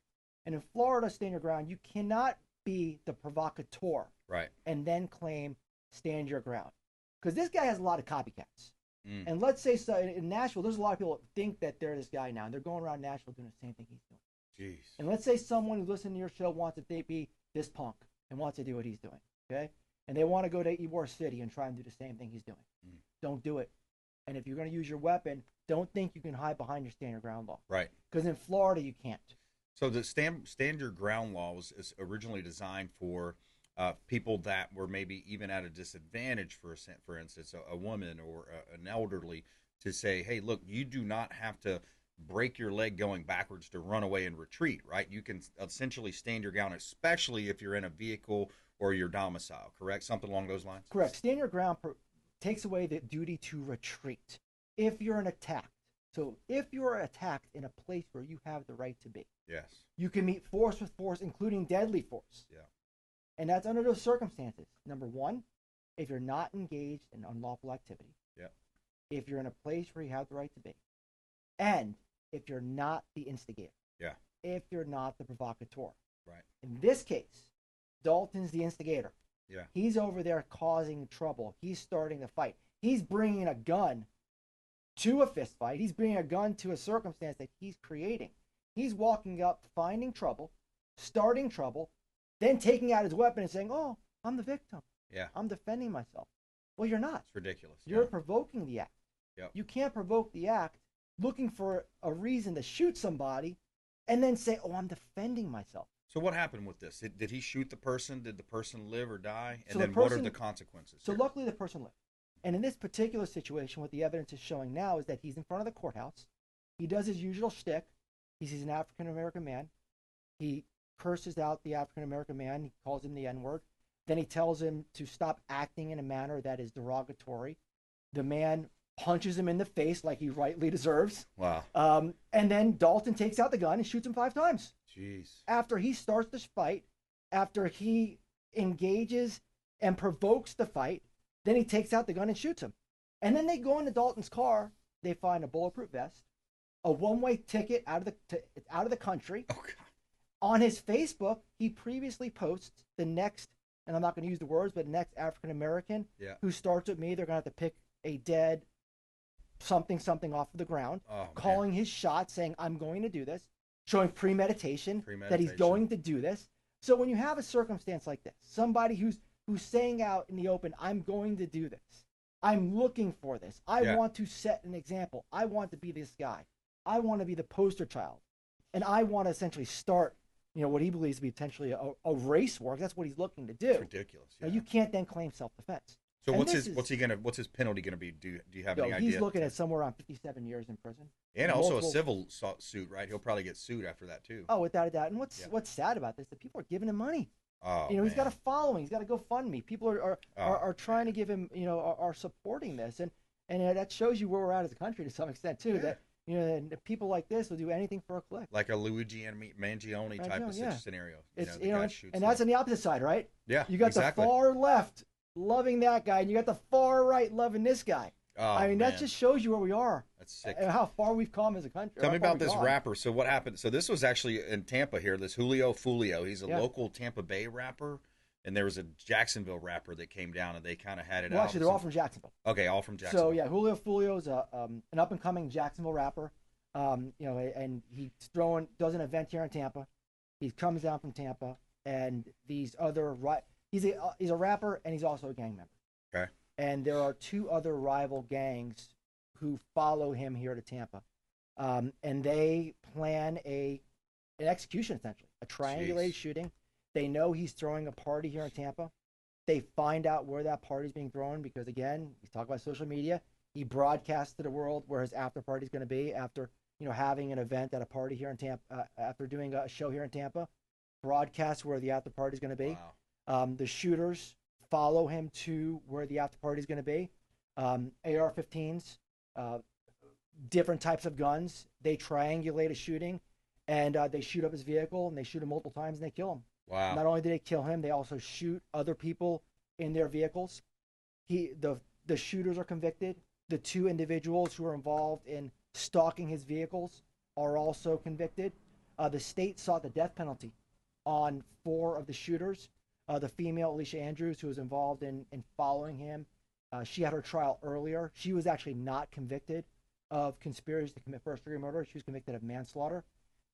And in Florida stand your ground, you cannot be the provocateur, right, and then claim stand your ground. Because this guy has a lot of copycats. And let's say so in Nashville, there's a lot of people that think that they're this guy now, and they're going around Nashville doing the same thing he's doing. Jeez. And let's say someone who's listening to your show wants to be this punk and wants to do what he's doing, okay? And they want to go to Ybor City and try and do the same thing he's doing. Don't do it. And if you're going to use your weapon, don't think you can hide behind your stand your ground law. Right. Because in Florida, you can't. So the stand your ground law is originally designed for people that were maybe even at a disadvantage, for instance, a woman or an elderly, to say, hey, look, you do not have to break your leg going backwards to run away and retreat, right? You can essentially stand your ground, especially if you're in a vehicle or your domicile, correct? Something along those lines? Correct. Stand your ground takes away the duty to retreat if you're attacked. So if you're attacked in a place where you have the right to be, yes, you can meet force with force, including deadly force. Yeah. And that's under those circumstances. Number one, if you're not engaged in unlawful activity. Yeah. If you're in a place where you have the right to be. And if you're not the instigator. Yeah. If you're not the provocateur. Right. In this case, Dalton's the instigator. Yeah. He's over there causing trouble. He's starting the fight. He's bringing a gun to a fist fight. He's bringing a gun to a circumstance that he's creating. He's walking up, finding trouble, starting trouble, then taking out his weapon and saying, oh, I'm the victim. Yeah. I'm defending myself. Well, you're not. It's ridiculous. You're provoking the act. Yep. You can't provoke the act looking for a reason to shoot somebody and then say, oh, I'm defending myself. So what happened with this? Did he shoot the person? Did the person live or die? And so then what are the consequences? So luckily the person lived. And in this particular situation, what the evidence is showing now is that he's in front of the courthouse. He does his usual shtick. He sees an African-American man. He curses out the African-American man. He calls him the N-word. Then he tells him to stop acting in a manner that is derogatory. The man punches him in the face like he rightly deserves. Wow. And then Dalton takes out the gun and shoots him 5 times. Jeez. After he starts the fight, after he engages and provokes the fight, then he takes out the gun and shoots him. And then they go into Dalton's car. They find a bulletproof vest, a one-way ticket out of the country. Oh, God. On his Facebook, he previously posts the next, and I'm not going to use the words, but next African-American who starts with me, they're going to have to pick a dead something off of the ground, calling his shot, saying, I'm going to do this, showing premeditation that he's going to do this. So when you have a circumstance like this, somebody who's who's saying out in the open, I'm going to do this. I'm looking for this. I want to set an example. I want to be this guy. I want to be the poster child. And I want to essentially start, what he believes to be potentially a race war. That's what he's looking to do. It's ridiculous. Yeah. Now, you can't then claim self-defense. So what's his penalty going to be? Do you have any idea? He's looking at somewhere around 57 years in prison. And also a civil suit, right? He'll probably get sued after that too. Oh, without a doubt. And what's sad about this is that people are giving him money. Oh, he's got a following. He's got a GoFundMe. People are trying to give him, are supporting this, and that shows you where we're at as a country to some extent too. Yeah. That people like this will do anything for a click. Like a Luigi and Mangione type of scenario. It's and that's on the opposite side, right? Yeah, you got the far left loving that guy, and you got the far right loving this guy. Oh, that just shows you where we are. That's sick. And how far we've come as a country. Tell me about this rapper. So what happened? So this was actually in Tampa here. This Julio Foolio. He's a local Tampa Bay rapper, and there was a Jacksonville rapper that came down, and they kind of had it out. Actually, they're all from Jacksonville. Okay, all from Jacksonville. So Julio Foolio is an up and coming Jacksonville rapper. And he's does an event here in Tampa. He comes down from Tampa, and these other he's a rapper, and he's also a gang member. Okay. And there are two other rival gangs who follow him here to Tampa, and they plan an execution, essentially a triangulated shooting. They know he's throwing a party here in Tampa. They find out where that party is being thrown because, again, he's talking about social media. He broadcasts to the world where his after party is going to be after having an event at a party here in Tampa, after doing a show here in Tampa. Broadcasts where the after party is going to be. Wow. The shooters follow him to where the after party is going to be. AR-15s, different types of guns. They triangulate a shooting, and they shoot up his vehicle, and they shoot him multiple times, and they kill him. Wow. Not only do they kill him, they also shoot other people in their vehicles. The shooters are convicted. The two individuals who are involved in stalking his vehicles are also convicted. The state sought the death penalty on 4 of the shooters. The female, Alicia Andrews, who was involved in following him, she had her trial earlier. She was actually not convicted of conspiracy to commit first-degree murder. She was convicted of manslaughter.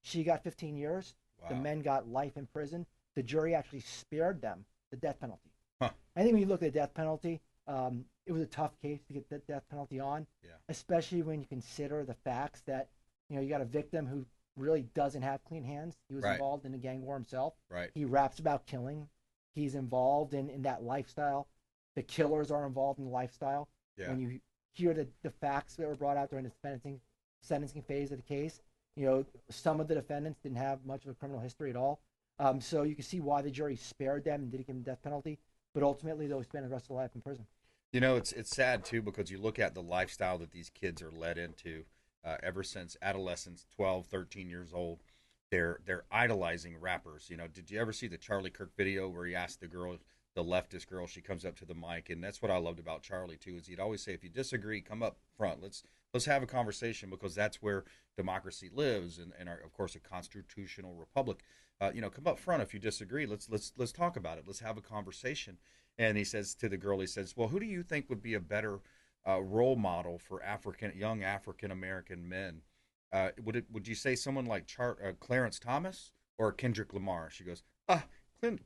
She got 15 years. Wow. The men got life in prison. The jury actually spared them the death penalty. Huh. I think when you look at the death penalty, it was a tough case to get the death penalty on, especially when you consider the facts that, you got a victim who really doesn't have clean hands. He was involved in a gang war himself. Right. He raps about killing. He's involved in that lifestyle. The killers are involved in the lifestyle. Yeah. When you hear the facts that were brought out during the sentencing phase of the case, some of the defendants didn't have much of a criminal history at all. So you can see why the jury spared them and didn't give them the death penalty. But ultimately, they'll spend the rest of their life in prison. It's sad, too, because you look at the lifestyle that these kids are led into ever since adolescence, 12, 13 years old. They're idolizing rappers. Did you ever see the Charlie Kirk video where he asked the leftist girl, she comes up to the mic, and that's what I loved about Charlie, too, is he'd always say, if you disagree, come up front. Let's have a conversation because that's where democracy lives and of course, a constitutional republic. Come up front if you disagree. Let's talk about it. Let's have a conversation. And he says to the girl, well, who do you think would be a better role model for young African American men? Would you say someone like Clarence Thomas or Kendrick Lamar? She goes,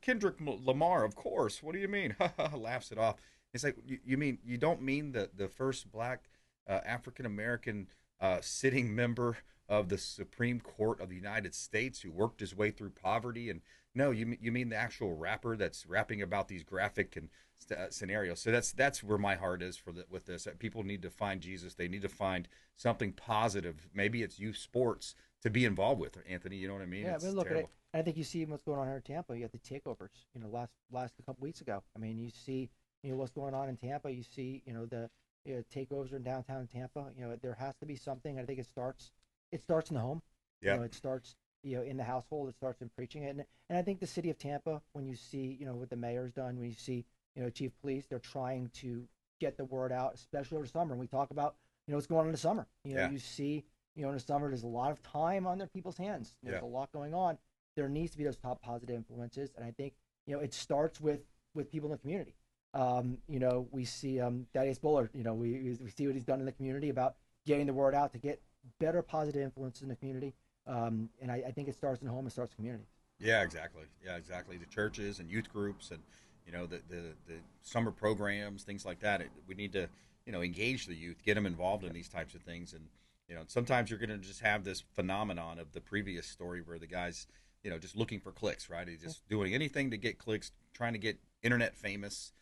Kendrick Lamar, of course. What do you mean? Laughs it off. It's like, you don't mean the first black African American sitting member of the Supreme Court of the United States who worked his way through poverty? And no, you mean the actual rapper that's rapping about these graphic and scenarios. So that's where my heart is with this. People need to find Jesus. They need to find something positive. Maybe it's youth sports to be involved with. Anthony, you know what I mean? Yeah, it's look terrible. at it. I think you see what's going on here in Tampa. You got the takeovers. Last a couple weeks ago. I mean, you see what's going on in Tampa. You see the takeovers in downtown Tampa. There has to be something. I think it starts in the home. Yeah. It starts in the household. It starts in preaching it. And I think the city of Tampa, when you see what the mayor's done, when you see chief of police, they're trying to get the word out, especially over summer. And we talk about what's going on in the summer. You see in the summer there's a lot of time on their people's hands. There's a lot going on. There needs to be those top positive influences, and I think it starts with people in the community. We see Thaddeus Bullard. We see what he's done in the community about getting the word out to get better positive influences in the community. And I think it starts in home. It starts in community. Yeah, exactly. The churches and youth groups, and the summer programs, things like that. We need to, engage the youth, get them involved in these types of things. And, sometimes you're going to just have this phenomenon of the previous story where the guy's, just looking for clicks, right? He's just doing anything to get clicks, trying to get internet famous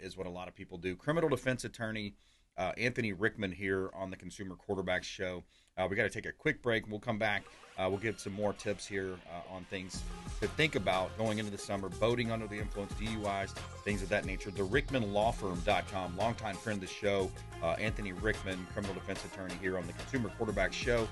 is what a lot of people do. Criminal defense attorney Anthony Rickman here on the Consumer Quarterback Show. We got to take a quick break. We'll come back. We'll give some more tips here on things to think about going into the summer, boating under the influence, DUIs, things of that nature. The RickmanLawFirm.com, longtime friend of the show, Anthony Rickman, criminal defense attorney here on the Consumer Quarterback Show.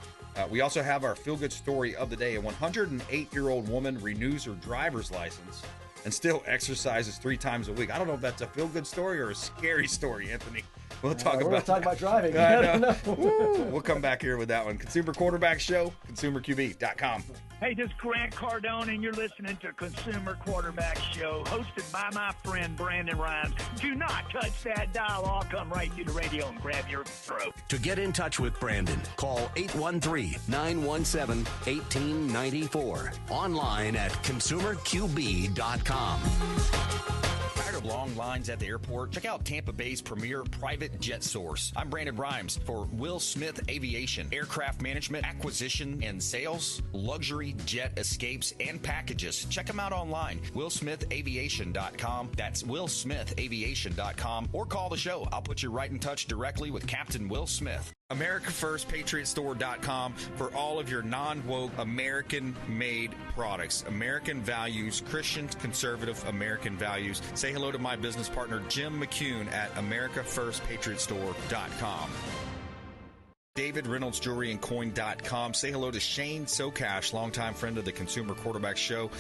We also have our feel-good story of the day. A 108-year-old woman renews her driver's license and still exercises 3 times a week. I don't know if that's a feel-good story or a scary story, Anthony. We'll talk about driving. I don't know. We'll come back here with that one. Consumer Quarterback Show, ConsumerQB.com. Hey, this is Grant Cardone, and you're listening to Consumer Quarterback Show, hosted by my friend Brandon Rimes. Do not touch that dial. I'll come right through the radio and grab your throat. To get in touch with Brandon, call 813-917-1894. Online at ConsumerQB.com. Tired of long lines at the airport? Check out Tampa Bay's premier private jet source. I'm Brandon Rimes for Will Smith Aviation. Aircraft management, acquisition, and sales, luxury jet escapes, and packages. Check them out online. WillSmithAviation.com. That's WillSmithAviation.com. Or call the show. I'll put you right in touch directly with Captain Will Smith. AmericaFirstPatriotStore.com for all of your non-woke, American-made products. American values, Christian, conservative American values. Say hello to my business partner, Jim McCune at AmericaFirstPatriotStore.com. David Reynolds Jewelry and Coin.com. Say hello to Shane Socash, longtime friend of the Consumer Quarterback Show,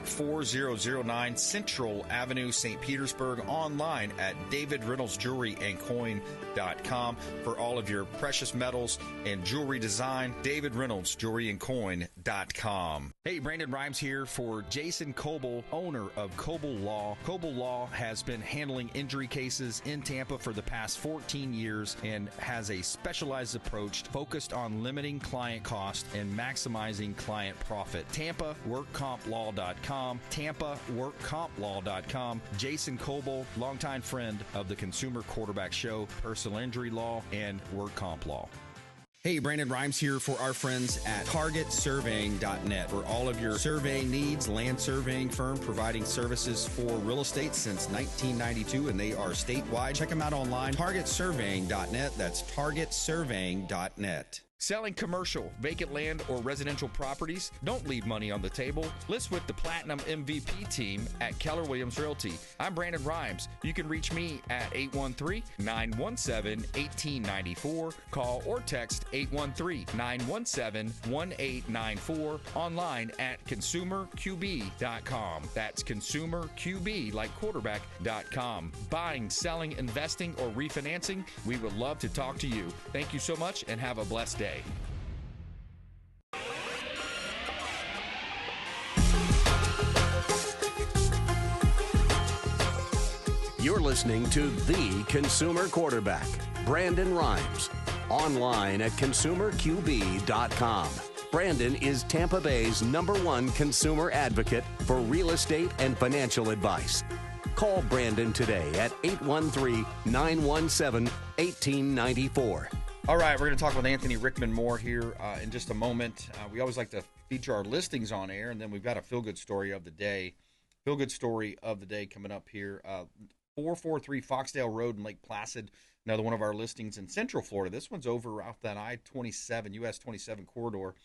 4009 Central Avenue, St. Petersburg. Online at David Reynolds Jewelry and Coin.com for all of your precious metals and jewelry design. David Reynolds Jewelry and Coin.com. Hey, Brandon Rimes here for Jason Coble, owner of Coble Law. Coble Law has been handling injury cases in Tampa for the past 14 years and has a specialized approach focused on limiting client cost and maximizing client profit. TampaWorkCompLaw.com. TampaWorkCompLaw.com. Jason Coble, longtime friend of the Consumer Quarterback Show, personal injury law, and work comp law. Hey, Brandon Rimes here for our friends at TargetSurveying.net for all of your surveying needs. Land surveying firm providing services for real estate since 1992, and they are statewide. Check them out online, TargetSurveying.net. That's TargetSurveying.net. Selling commercial, vacant land, or residential properties? Don't leave money on the table. List with the Platinum MVP team at Keller Williams Realty. I'm Brandon Rimes. You can reach me at 813-917-1894. Call or text 813-917-1894. Online at ConsumerQB.com. That's ConsumerQB, like quarterback.com. Buying, selling, investing, or refinancing? We would love to talk to you. Thank you so much and have a blessed day. You're listening to The Consumer Quarterback, Brandon Rimes. Online at ConsumerQB.com. Brandon is Tampa Bay's #1 consumer advocate for real estate and financial advice. Call Brandon today at 813-917-1894. All right, we're going to talk with Anthony Rickman more here in just a moment. We always like to feature our listings on air, and then we've got a feel-good story of the day. Feel-good story of the day coming up here. 443 Foxdale Road in Lake Placid, another one of our listings in Central Florida. This one's over off that I-27, US 27 corridor.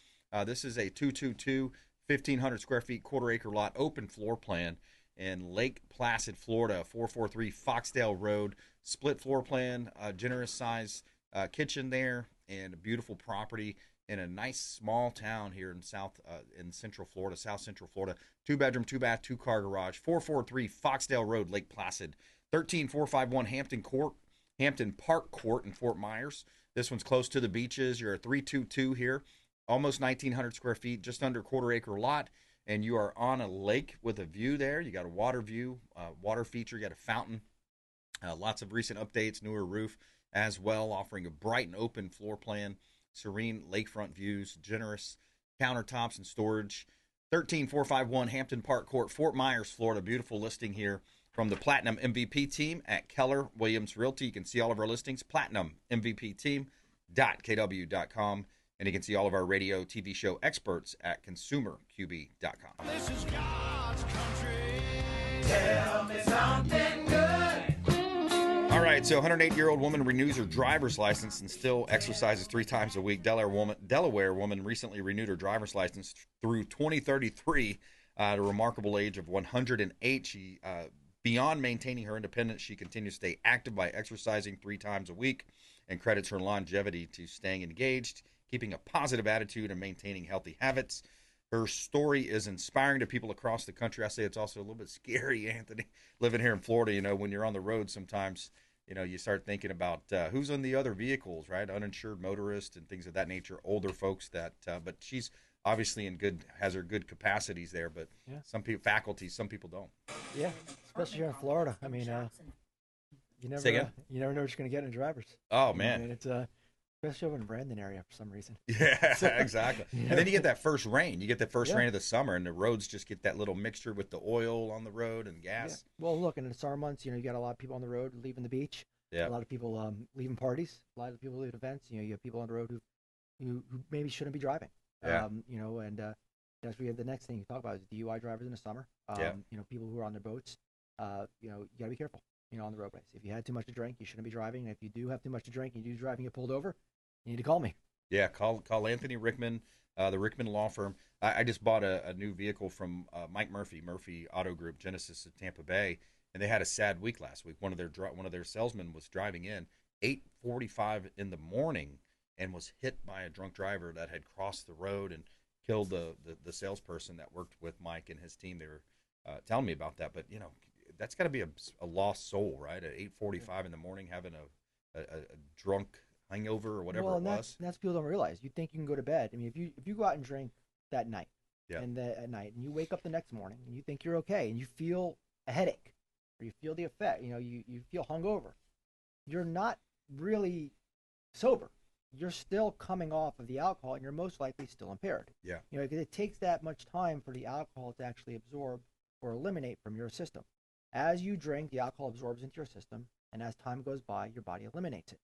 This is a 222, 1,500 square feet, quarter-acre lot, open floor plan in Lake Placid, Florida. 443 Foxdale Road, split floor plan, generous size kitchen there, and a beautiful property in a nice small town here in Central Florida, South Central Florida. 2-bedroom, 2-bath, 2-car garage. 443 Foxdale Road, Lake Placid. 13451 Hampton Park Court in Fort Myers. This one's close to the beaches. You're a 322 here, almost 1,900 square feet, just under quarter-acre lot, and you are on a lake with a view there. You got a water view, water feature. You got a fountain. Lots of recent updates, newer roof as well, offering a bright and open floor plan, serene lakefront views, generous countertops and storage. 13451 Hampton Park Court, Fort Myers, Florida. Beautiful listing here From the Platinum MVP team at Keller Williams Realty, you can see all of our listings, platinummvpteam.kw.com. And you can see all of our radio, TV show experts at consumerqb.com. This is God's country. Tell me something good. All right, so 108-year-old woman renews her driver's license and still exercises 3 times a week. Delaware woman recently renewed her driver's license through 2033 at a remarkable age of 108. She, beyond maintaining her independence, she continues to stay active by exercising 3 times a week and credits her longevity to staying engaged, keeping a positive attitude, and maintaining healthy habits. Her story is inspiring to people across the country. I say it's also a little bit scary, Anthony, living here in Florida. When you're on the road sometimes, you start thinking about who's in the other vehicles, right? Uninsured motorists and things of that nature, older folks but she's obviously has her good capacities there, but some people, faculties, some people don't. Yeah, especially here in Florida. I mean, you never know what you're going to get in drivers. Oh, man. I mean, it's especially over in the Brandon area for some reason. Yeah, exactly. And then you get that first rain. You get the first rain of the summer, and the roads just get that little mixture with the oil on the road and gas. Yeah. Well, look, in the summer months, you got a lot of people on the road leaving the beach. Yeah. A lot of people leaving parties. A lot of people leaving events. You have people on the road who maybe shouldn't be driving. Yeah. And that's where you have the next thing you talk about is DUI drivers in the summer. People who are on their boats. You got to be careful. On the roadways. If you had too much to drink, you shouldn't be driving. And if you do have too much to drink and you do drive and get pulled over, you need to call me. Yeah, call Anthony Rickman, the Rickman Law Firm. I just bought a new vehicle from Mike Murphy Auto Group, Genesis of Tampa Bay, and they had a sad week last week. One of their salesmen was driving in 8:45 in the morning and was hit by a drunk driver that had crossed the road and killed the salesperson that worked with Mike and his team. They were telling me about that, but that's got to be a lost soul, right? At 8:45 in the morning, having a drunk hangover or whatever it was. That's what people don't realize. You think you can go to bed. I mean, if you go out and drink that night, at night, and you wake up the next morning and you think you're okay, and you feel a headache, or you feel the effect, you feel hungover, you're not really sober. You're still coming off of the alcohol, and you're most likely still impaired. Yeah. Because it takes that much time for the alcohol to actually absorb or eliminate from your system. As you drink, the alcohol absorbs into your system, and as time goes by, your body eliminates it.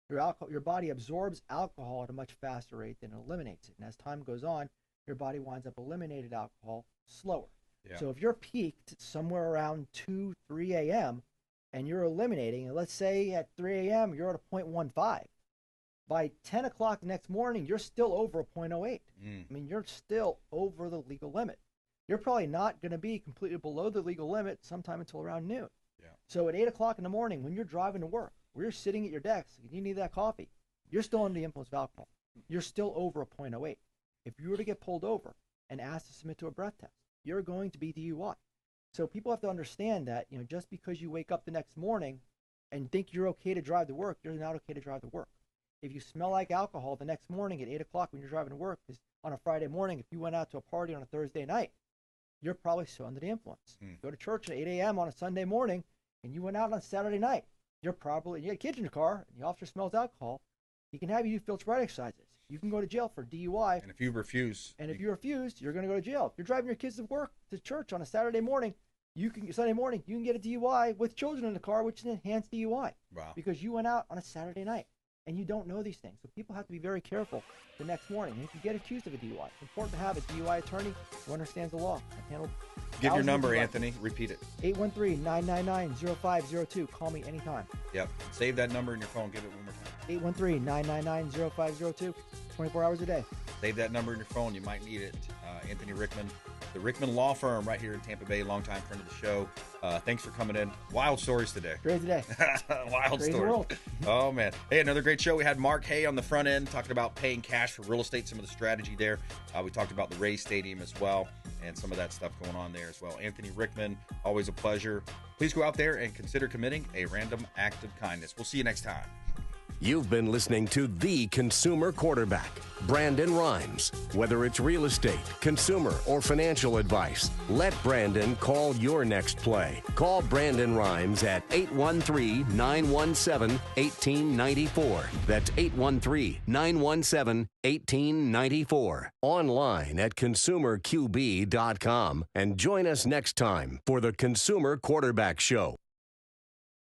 Your body absorbs alcohol at a much faster rate than it eliminates it, and as time goes on, your body winds up eliminating alcohol slower. Yeah. So if you're peaked somewhere around 2, 3 a.m., and you're eliminating, and let's say at 3 a.m. you're at a 0.15, by 10 o'clock the next morning, you're still over a 0.08. I mean, you're still over the legal limit. You're probably not going to be completely below the legal limit sometime until around noon. Yeah. So at 8 o'clock in the morning, when you're driving to work, where you're sitting at your desk and you need that coffee, you're still under the influence of alcohol. You're still over a 0.08. If you were to get pulled over and asked to submit to a breath test, you're going to be DUI. So people have to understand that, just because you wake up the next morning and think you're okay to drive to work, you're not okay to drive to work. If you smell like alcohol the next morning at 8 o'clock when you're driving to work, because on a Friday morning, if you went out to a party on a Thursday night, you're probably still under the influence. Go to church at 8 a.m. on a Sunday morning, and you went out on a Saturday night, you had kids in your car, and the officer smells alcohol, he can have you do field sobriety exercises. You can go to jail for DUI. And if you refuse. You're going to go to jail. If you're driving your kids to church on a Saturday morning, Sunday morning, you can get a DUI with children in the car, which is an enhanced DUI. Wow. Because you went out on a Saturday night. And you don't know these things. So people have to be very careful the next morning. And if you get accused of a DUI, it's important to have a DUI attorney who understands the law. Give your number, Anthony. Repeat it. 813-999-0502. Call me anytime. Yep. Save that number in your phone. Give it one more time. 813-999-0502. 24 hours a day. Save that number in your phone. You might need it. Anthony Rickman, the Rickman Law Firm right here in Tampa Bay, longtime friend of the show. Thanks for coming in. Wild stories today. Crazy day. Wild Crazy stories. World. Oh, man. Hey, another great show. We had Mark Haye on the front end talking about paying cash for real estate, some of the strategy there. We talked about the Rays Stadium as well and some of that stuff going on there as well. Anthony Rickman, always a pleasure. Please go out there and consider committing a random act of kindness. We'll see you next time. You've been listening to The Consumer Quarterback, Brandon Rimes. Whether it's real estate, consumer, or financial advice, let Brandon call your next play. Call Brandon Rimes at 813-917-1894. That's 813-917-1894. Online at consumerqb.com. And join us next time for The Consumer Quarterback Show.